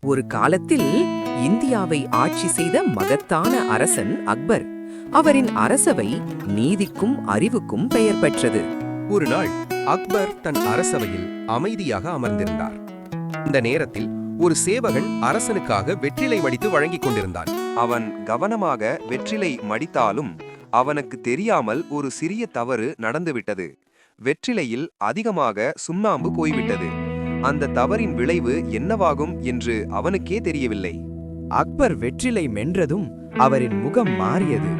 ஒரு காலத்தில் இந்தியாவை ஆட்சி செய்த மகத்தான அரசன் அக்பர். அவரின் அரசவை நீதிக்கும் அறிவுக்கும் பெயர் பெற்றது. ஒரு நாள் அக்பர் தன் அரசவையில் அமைதியாக அமர்ந்திருந்தார். இந்த நேரத்தில் ஒரு சேவகன் அரசனுக்காக வெற்றிலை மடித்து வழங்கிக் கொண்டிருந்தான். அவன் கவனமாக வெற்றிலை மடித்தாலும் அவனுக்கு தெரியாமல் ஒரு சிறிய தவறு நடந்துவிட்டது. வெற்றிலையில் அதிகமாக சுண்ணாம்பு போய்விட்டது. அந்த தவறின் விளைவு என்னவாகும் என்று அவனுக்கே தெரியவில்லை. அக்பர் வெற்றிலை மென்றதும் அவரின் முகம் மாறியது.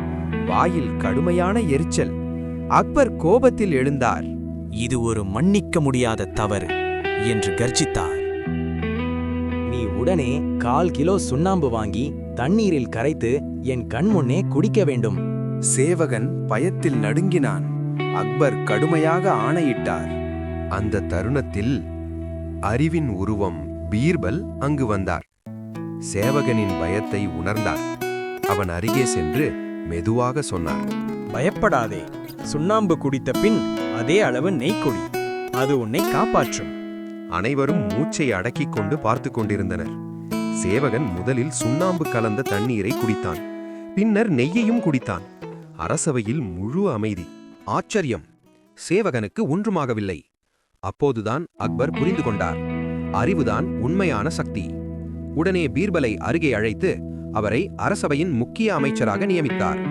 வாயில் கடுமையான எரிச்சல். அக்பர் கோபத்தில் எழுந்தார். இது ஒரு மன்னிக்க முடியாத தவறு என்று கர்ஜித்தார். நீ உடனே 1/4 கிலோ சுண்ணாம்பு வாங்கி தண்ணீரில் கரைத்து என் கண் முன்னே குடிக்க வேண்டும். சேவகன் பயத்தில் நடுங்கினான். அக்பர் கடுமையாக ஆணையிட்டார். அந்த தருணத்தில் அறிவின் உருவம் பீர்பல் அங்கு வந்தார். சேவகனின் பயத்தை உணர்ந்தார். அவன் அருகே சென்று மெதுவாக சொன்னார், பயப்படாதே, சுண்ணாம்பு குடித்த பின் அதே அளவு நெய் குடி, அது உன்னை காப்பாற்றும். அனைவரும் மூச்சை அடக்கிக் கொண்டு பார்த்து கொண்டிருந்தனர். சேவகன் முதலில் சுண்ணாம்பு கலந்த தண்ணீரை குடித்தான். பின்னர் நெய்யையும் குடித்தான். அரசவையில் முழு அமைதி. ஆச்சரியம்! சேவகனுக்கு ஒன்றுமாகவில்லை. அப்போதுதான் அக்பர் புரிந்து கொண்டார், அறிவுதான் உண்மையான சக்தி. உடனே பீர்பலை அருகே அழைத்து அவரை அரசவையின் முக்கிய அமைச்சராக நியமித்தார்.